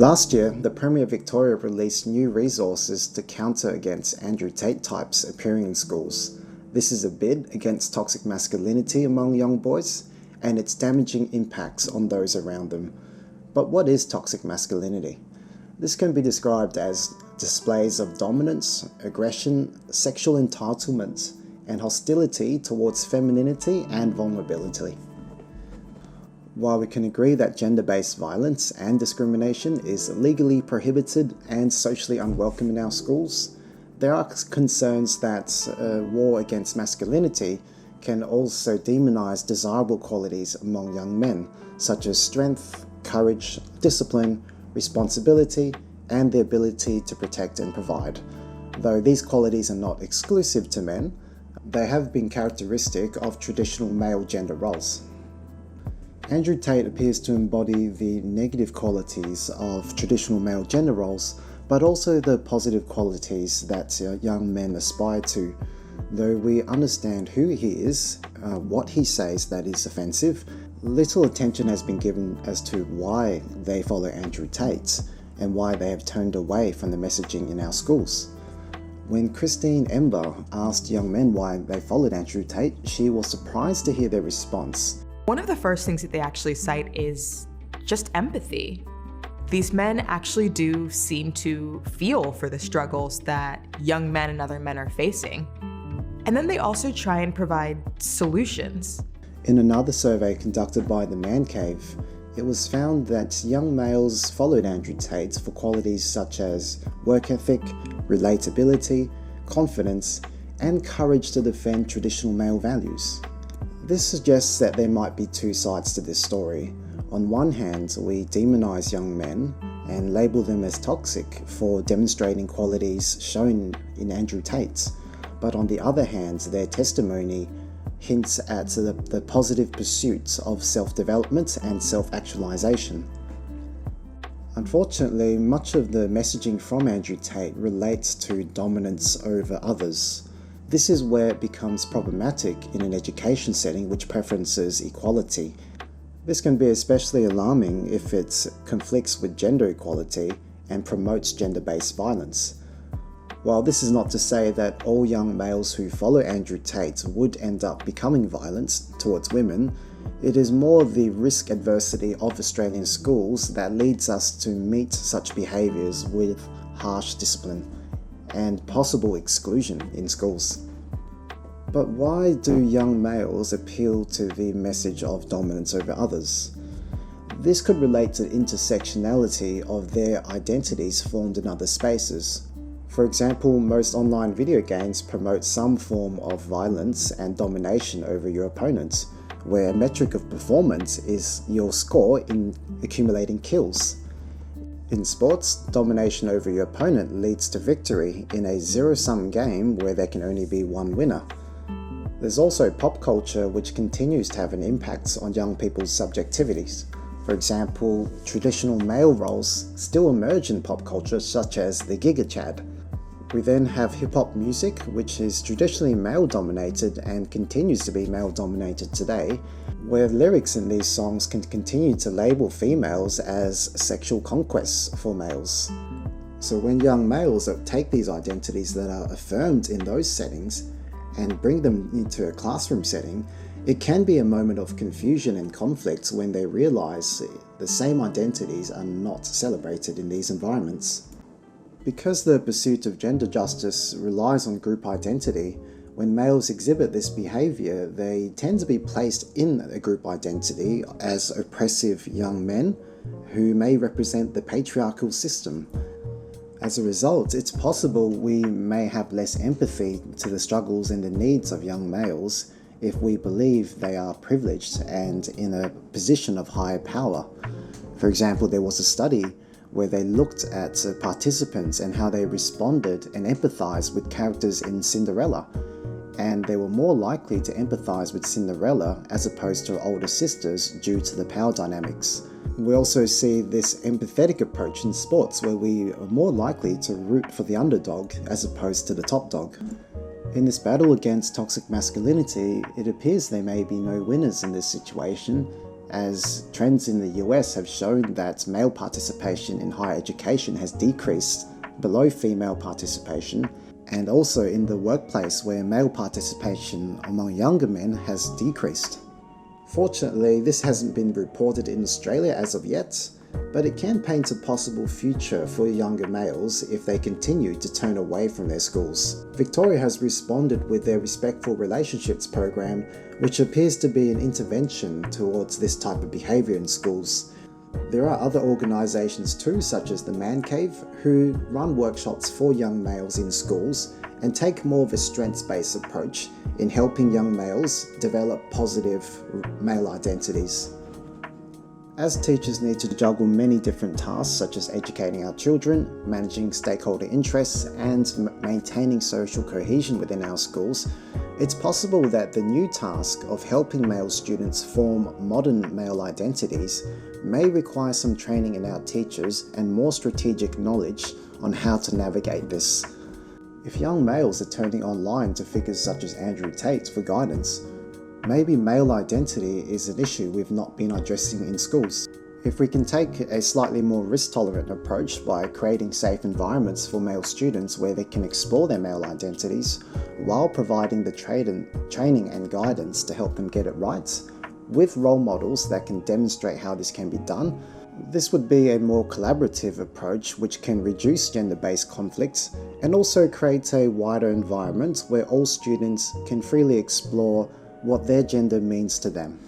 Last year, the Premier Victoria released new resources to counter against Andrew Tate types appearing in schools. This is a bid against toxic masculinity among young boys and its damaging impacts on those around them. But what is toxic masculinity? This can be described as displays of dominance, aggression, sexual entitlement, and hostility towards femininity and vulnerability. While we can agree that gender-based violence and discrimination is legally prohibited and socially unwelcome in our schools, there are concerns that war against masculinity can also demonize desirable qualities among young men, such as strength, courage, discipline, responsibility, and the ability to protect and provide. Though these qualities are not exclusive to men, they have been characteristic of traditional male gender roles. Andrew Tate appears to embody the negative qualities of traditional male gender roles, but also the positive qualities that young men aspire to. Though we understand who he is, what he says that is offensive, little attention has been given as to why they follow Andrew Tate and why they have turned away from the messaging in our schools. When Christine Ember asked young men why they followed Andrew Tate, she was surprised to hear their response. One of the first things that they actually cite is just empathy. These men actually do seem to feel for the struggles that young men and other men are facing. And then they also try and provide solutions. In another survey conducted by the Man Cave, it was found that young males followed Andrew Tate for qualities such as work ethic, relatability, confidence, and courage to defend traditional male values. This suggests that there might be two sides to this story. On one hand, we demonize young men and label them as toxic for demonstrating qualities shown in Andrew Tate. But on the other hand, their testimony hints at the positive pursuits of self-development and self-actualization. Unfortunately, much of the messaging from Andrew Tate relates to dominance over others. This is where it becomes problematic in an education setting which preferences equality. This can be especially alarming if it conflicts with gender equality and promotes gender-based violence. While this is not to say that all young males who follow Andrew Tate would end up becoming violent towards women, it is more the risk adversity of Australian schools that leads us to meet such behaviours with harsh discipline and possible exclusion in schools. But why do young males appeal to the message of dominance over others? This could relate to intersectionality of their identities formed in other spaces. For example, most online video games promote some form of violence and domination over your opponent, where a metric of performance is your score in accumulating kills. In sports, domination over your opponent leads to victory in a zero-sum game where there can only be one winner. There's also pop culture which continues to have an impact on young people's subjectivities. For example, traditional male roles still emerge in pop culture, such as the Giga Chad. We then have hip-hop music, which is traditionally male-dominated and continues to be male-dominated today, where lyrics in these songs can continue to label females as sexual conquests for males. So when young males take these identities that are affirmed in those settings and bring them into a classroom setting, it can be a moment of confusion and conflict when they realize the same identities are not celebrated in these environments. Because the pursuit of gender justice relies on group identity, when males exhibit this behavior, they tend to be placed in a group identity as oppressive young men who may represent the patriarchal system. As a result, it's possible we may have less empathy to the struggles and the needs of young males if we believe they are privileged and in a position of higher power. For example, there was a study where they looked at participants and how they responded and empathized with characters in Cinderella. And they were more likely to empathize with Cinderella as opposed to older sisters due to the power dynamics. We also see this empathetic approach in sports where we are more likely to root for the underdog as opposed to the top dog. In this battle against toxic masculinity, it appears there may be no winners in this situation, as trends in the US have shown that male participation in higher education has decreased below female participation, and also in the workplace where male participation among younger men has decreased. Fortunately, this hasn't been reported in Australia as of yet, but it can paint a possible future for younger males if they continue to turn away from their schools. Victoria has responded with their Respectful Relationships program, which appears to be an intervention towards this type of behaviour in schools. There are other organisations too, such as the Man Cave, who run workshops for young males in schools and take more of a strengths-based approach in helping young males develop positive male identities. As teachers need to juggle many different tasks such as educating our children, managing stakeholder interests, and maintaining social cohesion within our schools, it's possible that the new task of helping male students form modern male identities may require some training in our teachers and more strategic knowledge on how to navigate this. If young males are turning online to figures such as Andrew Tate for guidance, maybe male identity is an issue we've not been addressing in schools. If we can take a slightly more risk-tolerant approach by creating safe environments for male students where they can explore their male identities while providing the training and guidance to help them get it right, with role models that can demonstrate how this can be done, this would be a more collaborative approach which can reduce gender-based conflicts and also create a wider environment where all students can freely explore what their gender means to them.